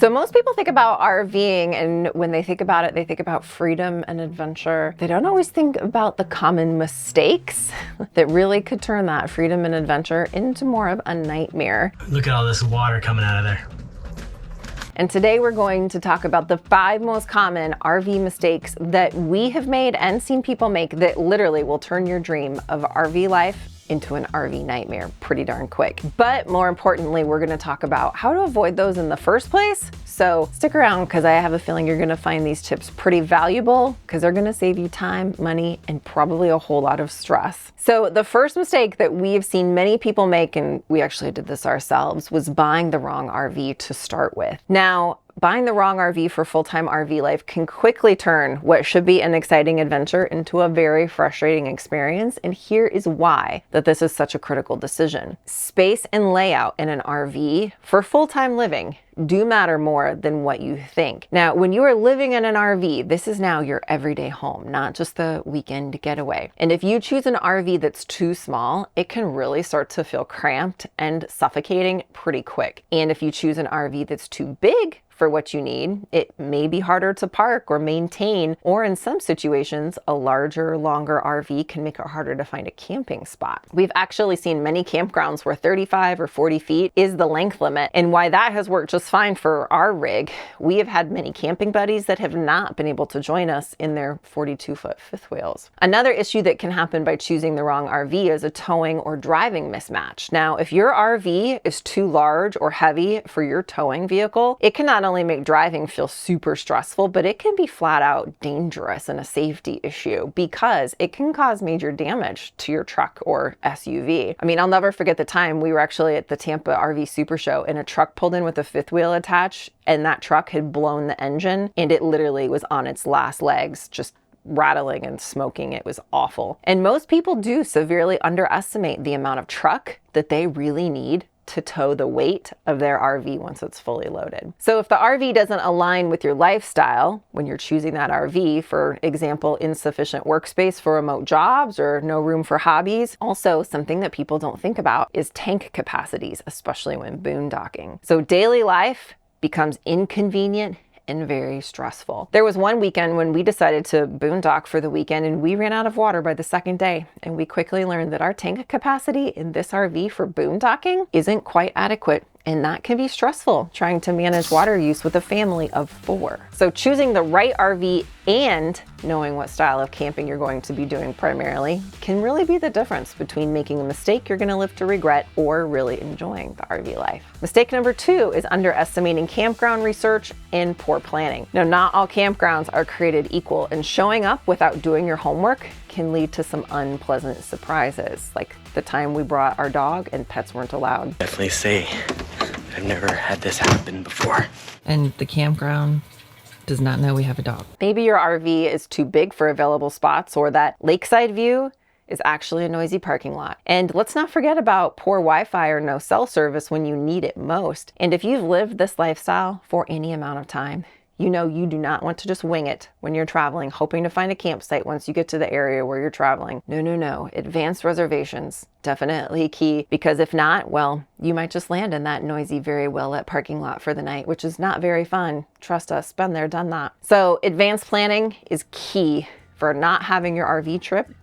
So most people think about RVing, and when they think about it, they think about freedom and adventure. They don't always think about the common mistakes that really could turn that freedom and adventure into more of a nightmare. Look at all this water coming out of there. And today we're going to talk about the 5 most common RV mistakes that we have made and seen people make that literally will turn your dream of RV life into an RV nightmare pretty darn quick. But more importantly, we're gonna talk about how to avoid those in the first place. So stick around, because I have a feeling you're gonna find these tips pretty valuable, because they're gonna save you time, money, and probably a whole lot of stress. So the first mistake that we have seen many people make, and we actually did this ourselves, was buying the wrong RV to start with. Now, buying the wrong RV for full-time RV life can quickly turn what should be an exciting adventure into a very frustrating experience, and here is why that this is such a critical decision. Space and layout in an RV for full-time living do matter more than what you think. Now, when you are living in an RV, this is now your everyday home, not just the weekend getaway. And if you choose an RV that's too small, it can really start to feel cramped and suffocating pretty quick. And if you choose an RV that's too big for what you need, it may be harder to park or maintain, or in some situations, a larger, longer RV can make it harder to find a camping spot. We've actually seen many campgrounds where 35 or 40 feet is the length limit, and why that has worked just fine for our rig. We have had many camping buddies that have not been able to join us in their 42-foot fifth wheels. Another issue that can happen by choosing the wrong RV is a towing or driving mismatch. Now, if your RV is too large or heavy for your towing vehicle, it can not only make driving feel super stressful, but it can be flat out dangerous and a safety issue, because it can cause major damage to your truck or SUV. I mean, I'll never forget the time we were actually at the Tampa RV Super Show and a truck pulled in with a fifth wheel attached, and that truck had blown the engine and it literally was on its last legs, just rattling and smoking. It was awful. And most people do severely underestimate the amount of truck that they really need to tow the weight of their RV once it's fully loaded. So if the RV doesn't align with your lifestyle when you're choosing that RV, for example, insufficient workspace for remote jobs or no room for hobbies, also something that people don't think about is tank capacities, especially when boondocking. So daily life becomes inconvenient and very stressful. There was one weekend when we decided to boondock for the weekend, and we ran out of water by the second day, and we quickly learned that our tank capacity in this RV for boondocking isn't quite adequate. And that can be stressful, trying to manage water use with a family of 4. So choosing the right RV and knowing what style of camping you're going to be doing primarily can really be the difference between making a mistake you're gonna live to regret or really enjoying the RV life. Mistake number 2 is underestimating campground research and poor planning. Now, not all campgrounds are created equal, and showing up without doing your homework can lead to some unpleasant surprises, like the time we brought our dog and pets weren't allowed. Definitely say I've never had this happen before. And the campground does not know we have a dog. Maybe your RV is too big for available spots, or that lakeside view is actually a noisy parking lot. And let's not forget about poor Wi-Fi or no cell service when you need it most. And if you've lived this lifestyle for any amount of time, you know you do not want to just wing it when you're traveling, hoping to find a campsite once you get to the area where you're traveling. No. Advanced reservations, definitely key, because if not, well, you might just land in that noisy, very well-lit parking lot for the night, which is not very fun. Trust us, been there, done that. So advanced planning is key for not having your RV trip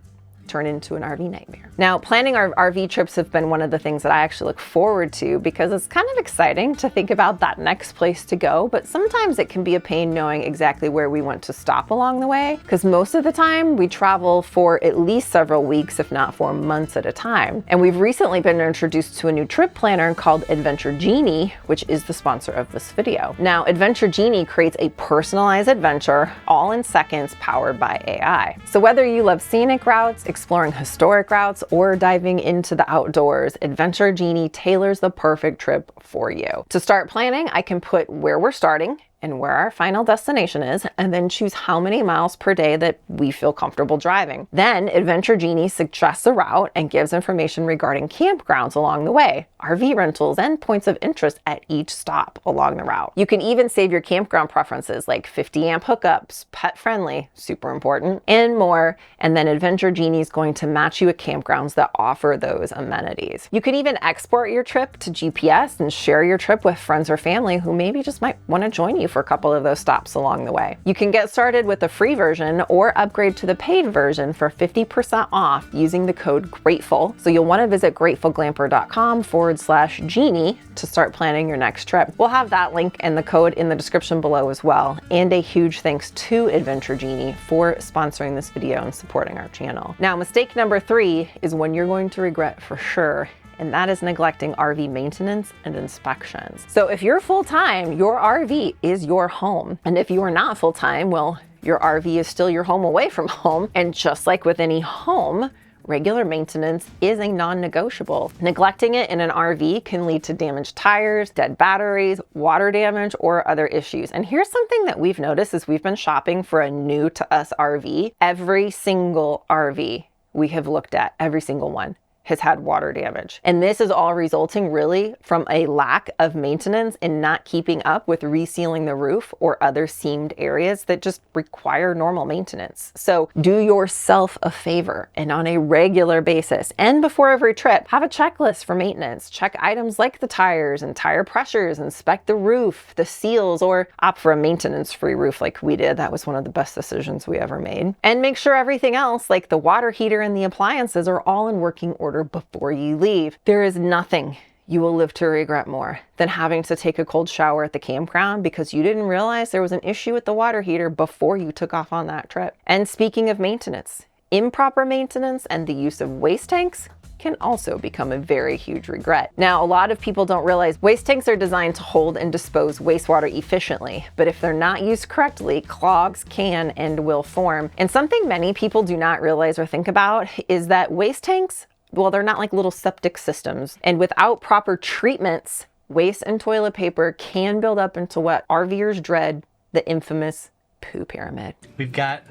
turn into an RV nightmare. Now, planning our RV trips have been one of the things that I actually look forward to, because it's kind of exciting to think about that next place to go, but sometimes it can be a pain knowing exactly where we want to stop along the way, because most of the time we travel for at least several weeks, if not for months at a time. And we've recently been introduced to a new trip planner called Adventure Genie, which is the sponsor of this video. Now, Adventure Genie creates a personalized adventure all in seconds, powered by AI. So whether you love scenic routes, exploring historic routes, or diving into the outdoors, Adventure Genie tailors the perfect trip for you. To start planning, I can put where we're starting and where our final destination is, and then choose how many miles per day that we feel comfortable driving. Then Adventure Genie suggests a route and gives information regarding campgrounds along the way, RV rentals, and points of interest at each stop along the route. You can even save your campground preferences like 50 amp hookups, pet friendly, super important, and more. And then Adventure Genie is going to match you at campgrounds that offer those amenities. You can even export your trip to GPS and share your trip with friends or family who maybe just might want to join you for a couple of those stops along the way. You can get started with the free version or upgrade to the paid version for 50% off using the code GRATEFUL. So you'll want to visit gratefulglamper.com/genie to start planning your next trip. We'll have that link and the code in the description below as well. And a huge thanks to Adventure Genie for sponsoring this video and supporting our channel. Now, mistake number 3 is one you're going to regret for sure, and that is neglecting RV maintenance and inspections. So if you're full-time, your RV is your home. And if you are not full-time, well, your RV is still your home away from home. And just like with any home, regular maintenance is a non-negotiable. Neglecting it in an RV can lead to damaged tires, dead batteries, water damage, or other issues. And here's something that we've noticed as we've been shopping for a new to us RV. Every single RV we have looked at, every single one, has had water damage. And this is all resulting really from a lack of maintenance and not keeping up with resealing the roof or other seamed areas that just require normal maintenance. So do yourself a favor and on a regular basis and before every trip, have a checklist for maintenance. Check items like the tires and tire pressures, inspect the roof, the seals, or opt for a maintenance-free roof like we did. That was one of the best decisions we ever made. And make sure everything else like the water heater and the appliances are all in working order before you leave. There is nothing you will live to regret more than having to take a cold shower at the campground because you didn't realize there was an issue with the water heater before you took off on that trip. And speaking of maintenance, improper maintenance and the use of waste tanks can also become a very huge regret. Now, a lot of people don't realize waste tanks are designed to hold and dispose wastewater efficiently, but if they're not used correctly, clogs can and will form. And something many people do not realize or think about is that waste tanks, well, they're not like little septic systems. And without proper treatments, waste and toilet paper can build up into what RVers dread, the infamous poo pyramid. We've got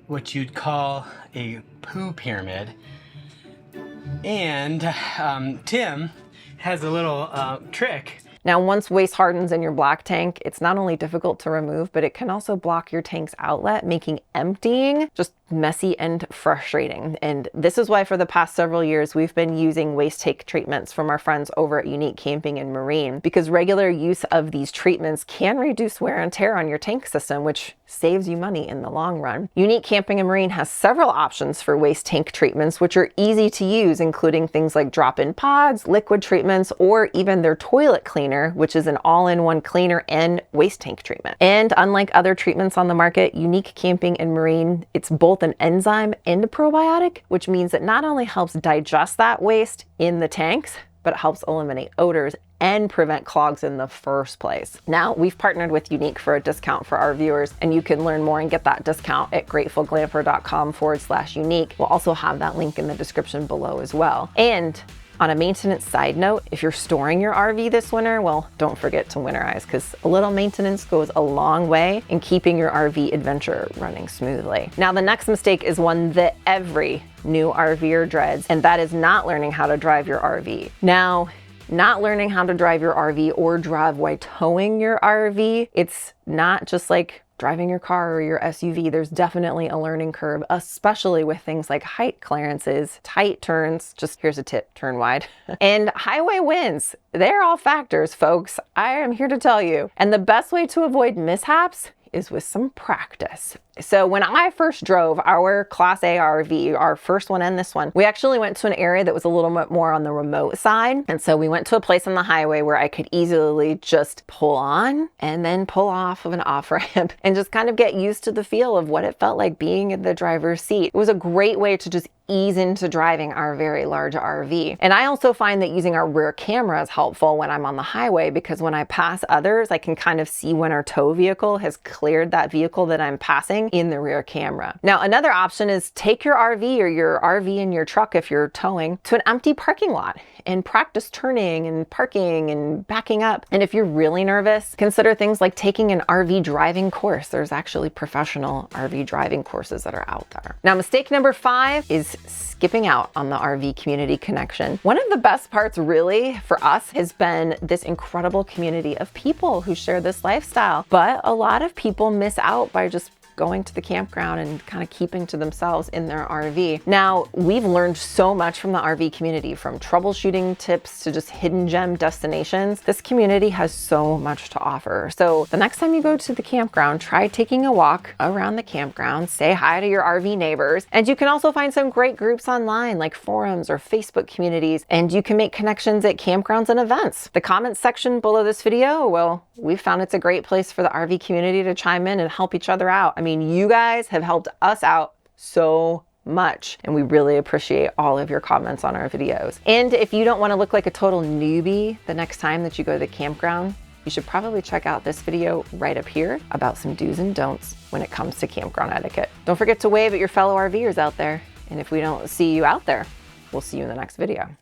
what you'd call a poo pyramid. And Tim has a little trick. Now, once waste hardens in your black tank, it's not only difficult to remove, but it can also block your tank's outlet, making emptying just messy and frustrating. And this is why for the past several years, we've been using waste tank treatments from our friends over at Unique Camping and Marine, because regular use of these treatments can reduce wear and tear on your tank system, which saves you money in the long run. Unique Camping and Marine has several options for waste tank treatments, which are easy to use, including things like drop-in pods, liquid treatments, or even their toilet cleaner, which is an all-in-one cleaner and waste tank treatment. And unlike other treatments on the market, Unique Camping and Marine, it's both an enzyme and a probiotic, which means it not only helps digest that waste in the tanks, but it helps eliminate odors and prevent clogs in the first place. Now, we've partnered with Unique for a discount for our viewers, and you can learn more and get that discount at gratefulglamper.com/unique. We'll also have that link in the description below as well. And on a maintenance side note, if you're storing your RV this winter, well, don't forget to winterize, because a little maintenance goes a long way in keeping your RV adventure running smoothly. Now, the next mistake is one that every new RVer dreads, and that is not learning how to drive your RV. Now, not learning how to drive your RV or drive while towing your RV, it's not just like driving your car or your SUV. There's definitely a learning curve, especially with things like height clearances, tight turns, just here's a tip, turn wide, and highway winds. They're all factors, folks. I am here to tell you. And the best way to avoid mishaps is with some practice. So when I first drove our Class A RV, our first one and this one, we actually went to an area that was a little bit more on the remote side. And so we went to a place on the highway where I could easily just pull on and then pull off of an off-ramp and just kind of get used to the feel of what it felt like being in the driver's seat. It was a great way to just ease into driving our very large RV. And I also find that using our rear camera is helpful when I'm on the highway, because when I pass others, I can kind of see when our tow vehicle has cleared that vehicle that I'm passing in the rear camera. Now, another option is take your RV or your RV in your truck, if you're towing, to an empty parking lot and practice turning and parking and backing up. And if you're really nervous, consider things like taking an RV driving course. There's actually professional RV driving courses that are out there. Now, mistake number 5 is skipping out on the RV community connection. One of the best parts really for us has been this incredible community of people who share this lifestyle. But a lot of people miss out by just going to the campground and kind of keeping to themselves in their RV. Now, we've learned so much from the RV community, from troubleshooting tips to just hidden gem destinations. This community has so much to offer. So the next time you go to the campground, try taking a walk around the campground, say hi to your RV neighbors. And you can also find some great groups online like forums or Facebook communities, and you can make connections at campgrounds and events. The comments section below this video, well, we found it's a great place for the RV community to chime in and help each other out. I mean, you guys have helped us out so much, and we really appreciate all of your comments on our videos. And if you don't want to look like a total newbie the next time that you go to the campground, you should probably check out this video right up here about some do's and don'ts when it comes to campground etiquette. Don't forget to wave at your fellow RVers out there. And if we don't see you out there, we'll see you in the next video.